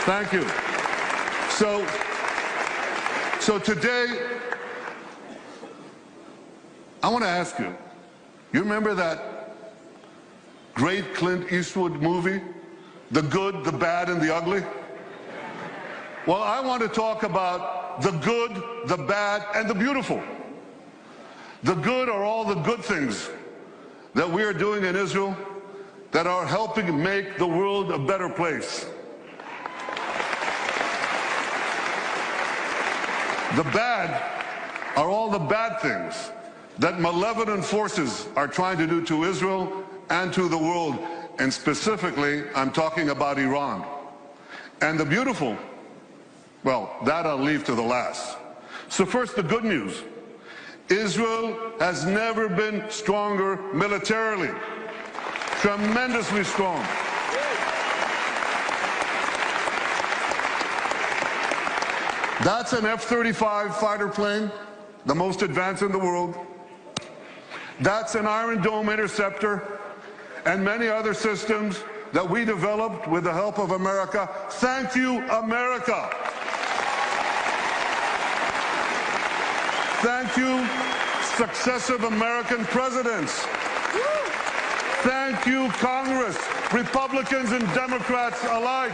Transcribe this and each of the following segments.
Thank you. So today, I want to ask you, you remember that great Clint Eastwood movie, The Good, the Bad, and the Ugly? Well, I want to talk about the good, the bad, and the beautiful. The good are all the good things that we are doing in Israel that are helping make the world a better place. The bad are all the bad things that malevolent forces are trying to do to Israel and to the world. And specifically, I'm talking about Iran. And the beautiful, well, that I'll leave to the last. So first, the good news. Israel has never been stronger militarily. Tremendously strong. That's an F-35 fighter plane, the most advanced in the world. That's an Iron Dome interceptor and many other systems that we developed with the help of America. Thank you, America. Thank you, successive American presidents. Thank you, Congress, Republicans and Democrats alike.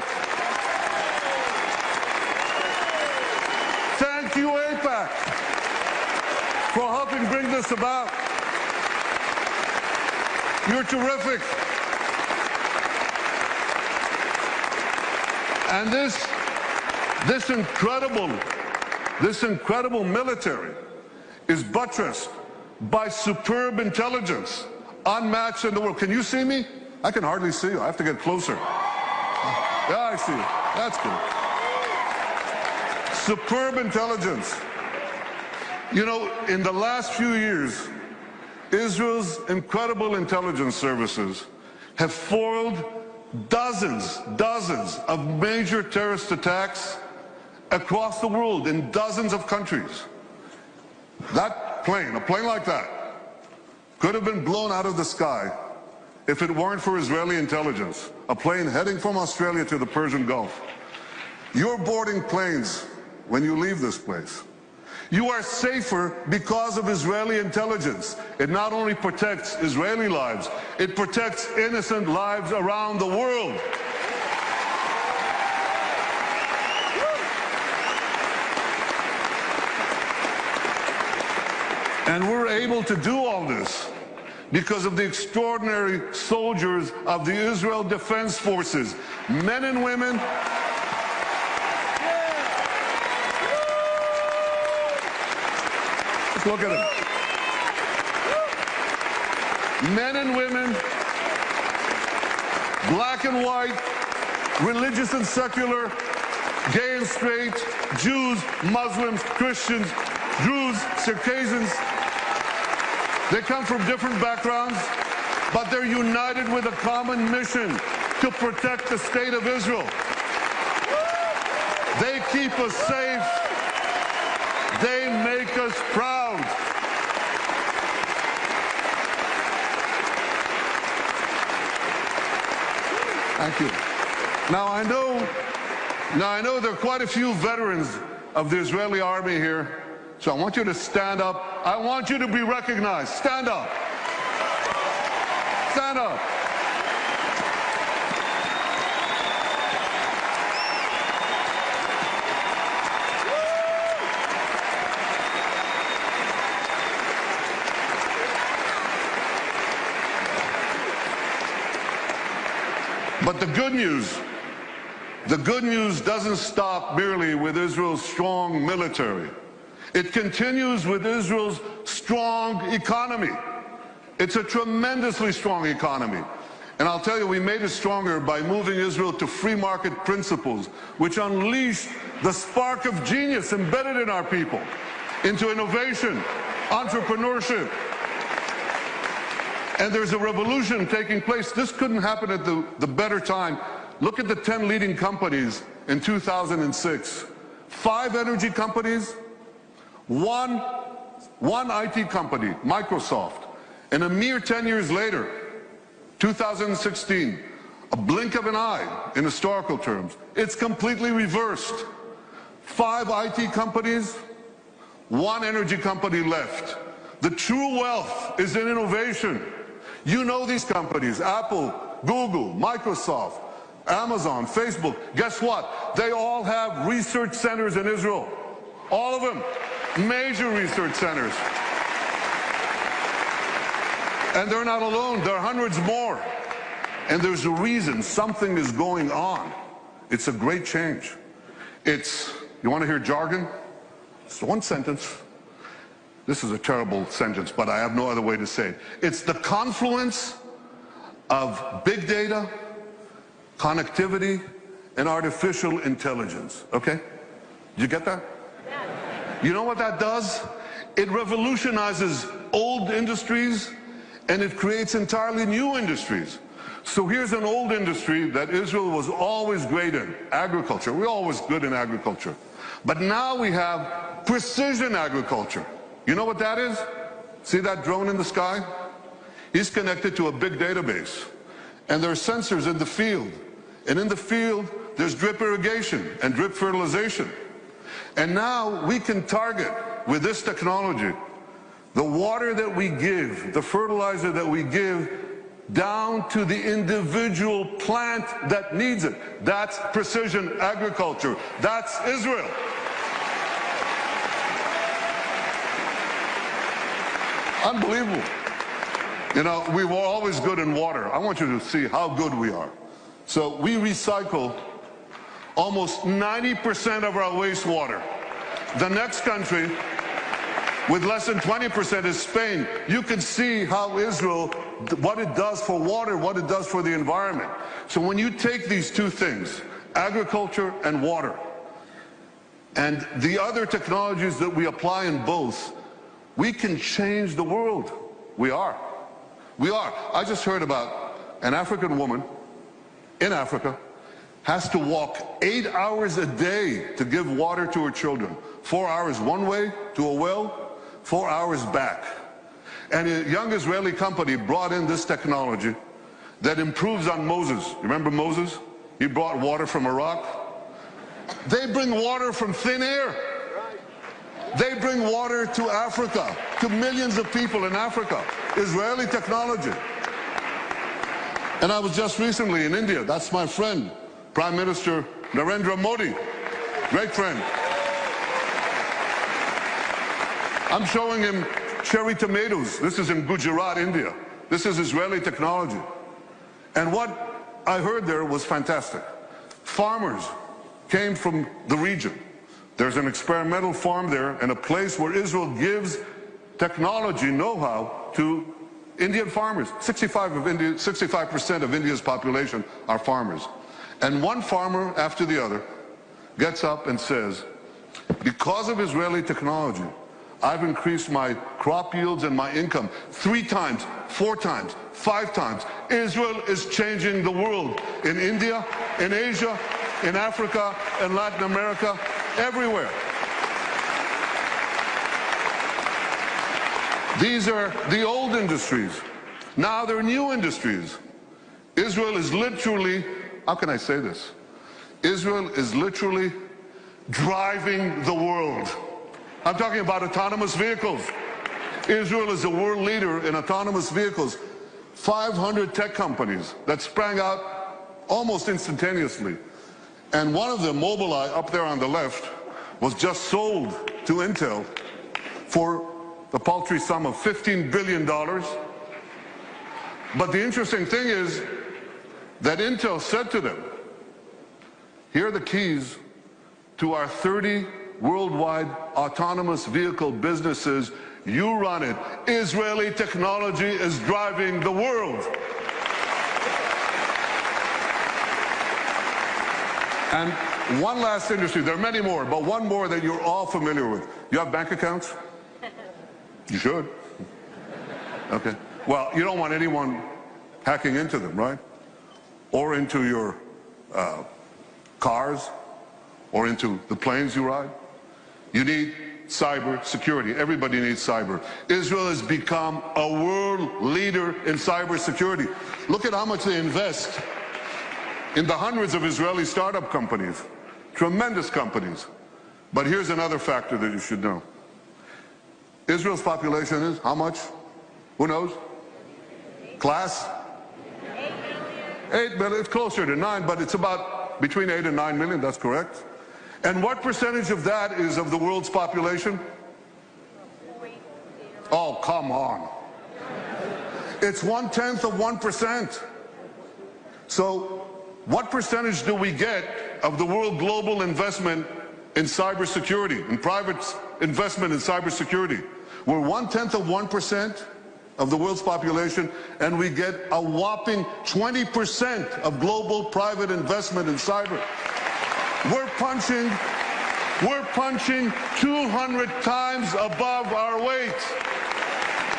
Thank you, AIPAC, for helping bring this about. You're terrific. And this incredible military is buttressed by superb intelligence, unmatched in the world. Can you see me? I can hardly see you. I have to get closer. Yeah, I see you. That's good. Superb intelligence. You know, in the last few years, Israel's incredible intelligence services have foiled dozens of major terrorist attacks across the world in dozens of countries. That plane, a plane like that, could have been blown out of the sky if it weren't for Israeli intelligence. A plane heading from Australia to the Persian Gulf. You're boarding planes when you leave this place. You are safer because of Israeli intelligence. It not only protects Israeli lives, it protects innocent lives around the world. And we're able to do all this because of the extraordinary soldiers of the Israel Defense Forces, men and women. Let's look at them. Men and women, black and white, religious and secular, gay and straight, Jews, Muslims, Christians, Druze, Circassians. They come from different backgrounds, but they're united with a common mission to protect the state of Israel. They keep us safe. They make us proud. Thank you. Now I know there are quite a few veterans of the Israeli army here. So I want you to stand up. I want you to be recognized. Stand up. Stand up. But the good news doesn't stop merely with Israel's strong military. It continues with Israel's strong economy. It's a tremendously strong economy. And I'll tell you, we made it stronger by moving Israel to free market principles, which unleashed the spark of genius embedded in our people into innovation, entrepreneurship. And there's a revolution taking place. This couldn't happen at the better time. Look at the 10 leading companies in 2006. 5 energy companies, one IT company, Microsoft. And a mere 10 years later, 2016, a blink of an eye in historical terms. It's completely reversed. 5 IT companies, 1 energy company left. The true wealth is in innovation. You know these companies, Apple, Google, Microsoft, Amazon, Facebook. Guess what? They all have research centers in Israel. All of them. Major research centers. And they're not alone. There are hundreds more. And there's a reason. Something is going on. It's a great change. It's, you want to hear jargon? It's one sentence. This is a terrible sentence, but I have no other way to say it. It's the confluence of big data, connectivity, and artificial intelligence. Okay? Did you get that? You know what that does? It revolutionizes old industries and it creates entirely new industries. So here's an old industry that Israel was always great in, agriculture. We're always good in agriculture. But now we have precision agriculture. You know what that is? See that drone in the sky? He's connected to a big database. And there are sensors in the field. And in the field, there's drip irrigation and drip fertilization. And now we can target, with this technology, the water that we give, the fertilizer that we give, down to the individual plant that needs it. That's precision agriculture. That's Israel. Unbelievable. You know, we were always good in water. I want you to see how good we are. So we recycle almost 90% of our wastewater. The next country with less than 20% is Spain. You can see how Israel, what it does for water, what it does for the environment. So when you take these two things, agriculture and water, and the other technologies that we apply in both, we can change the world. We are. We are. I just heard about an African woman in Africa has to walk 8 hours a day to give water to her children. 4 hours one way to a well, 4 hours back. And a young Israeli company brought in this technology that improves on Moses. You remember Moses? He brought water from a rock. They bring water from thin air. They bring water to Africa, to millions of people in Africa. Israeli technology. And I was just recently in India. That's my friend, Prime Minister Narendra Modi. Great friend. I'm showing him cherry tomatoes. This is in Gujarat, India. This is Israeli technology. And what I heard there was fantastic. Farmers came from the region. There's an experimental farm there and a place where Israel gives technology know-how to Indian farmers. 65% of India's population are farmers. And one farmer after the other gets up and says, because of Israeli technology, I've increased my crop yields and my income 3 times, 4 times, 5 times. Israel is changing the world in India, in Asia, in Africa, in Latin America, everywhere. These are the old industries. Now there are new industries. Israel is literally, how can I say this? Israel is literally driving the world. I'm talking about autonomous vehicles. Israel is a world leader in autonomous vehicles. 500 tech companies that sprang out almost instantaneously. And one of them, Mobileye, up there on the left, was just sold to Intel for the paltry sum of $15 billion. But the interesting thing is that Intel said to them, here are the keys to our 30 worldwide autonomous vehicle businesses. You run it. Israeli technology is driving the world. And one last industry, there are many more, but one more that you're all familiar with. You have bank accounts? You should. Okay. Well, you don't want anyone hacking into them, right? Or into your cars, or into the planes you ride. You need cyber security. Everybody needs cyber. Israel has become a world leader in cyber security. Look at how much they invest in the hundreds of Israeli startup companies, tremendous companies. But here's another factor that you should know. Israel's population is how much? Who knows? Class? 8 million. It's closer to 9, but it's about between 8 and 9 million, that's correct. And what percentage of that is of the world's population? Oh, come on. It's 1/10 of 1%. So what percentage do we get of the world global investment in cybersecurity, in private investment in cybersecurity? We're 1/10 of 1% of the world's population, and we get a whopping 20% of global private investment in cyber. We're punching 200 times above our weight.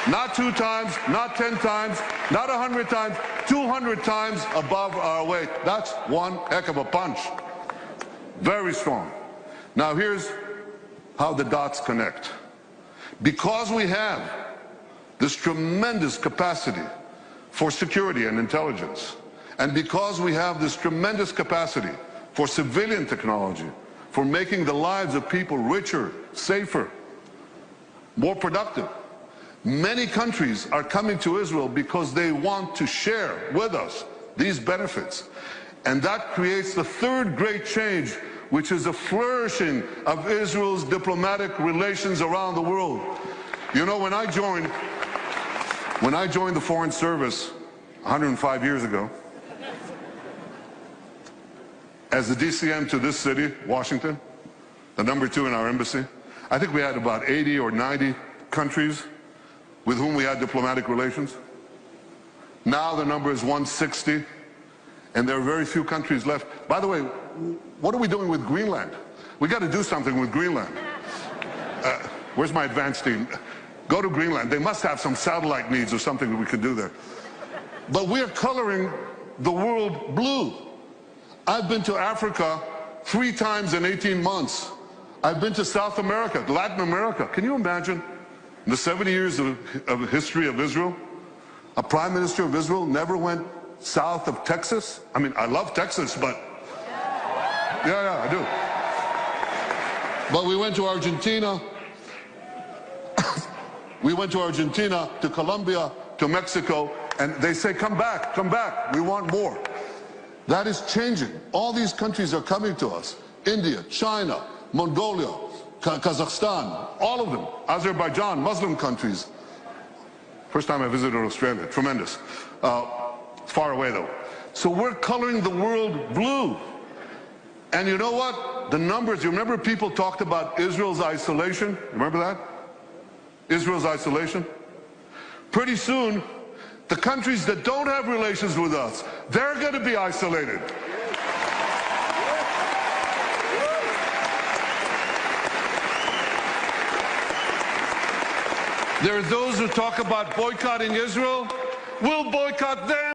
Not 2 times, not 10 times, not 100 times, 200 times above our weight. That's one heck of a punch. Very strong. Now here's how the dots connect. Because we have this tremendous capacity for security and intelligence, and because we have this tremendous capacity for civilian technology, for making the lives of people richer, safer, more productive, many countries are coming to Israel because they want to share with us these benefits. And that creates the third great change, which is a flourishing of Israel's diplomatic relations around the world. You know, when I joined the Foreign Service 105 years ago, as the DCM to this city, Washington, the #2 in our embassy, I think we had about 80 or 90 countries with whom we had diplomatic relations. Now the number is 160, and there are very few countries left. By the way, what are we doing with Greenland? We got to do something with Greenland. Where's my advance team? Go to Greenland. They must have some satellite needs or something that we could do there. But we are coloring the world blue. I've been to Africa 3 times in 18 months. I've been to South America, Latin America. Can you imagine? In the 70 years of history of Israel, a prime minister of Israel never went south of Texas? I mean, I love Texas, but yeah, I do. But we went to Argentina. We went to Argentina, to Colombia, to Mexico, and they say, come back, we want more. That is changing. All these countries are coming to us. India, China, Mongolia, Kazakhstan, all of them. Azerbaijan, Muslim countries. First time I visited Australia, tremendous. Far away though. So we're coloring the world blue. And you know what? The numbers, you remember people talked about Israel's isolation? Remember that? Israel's isolation? Pretty soon, the countries that don't have relations with us, they're going to be isolated. There are those who talk about boycotting Israel. We'll boycott them.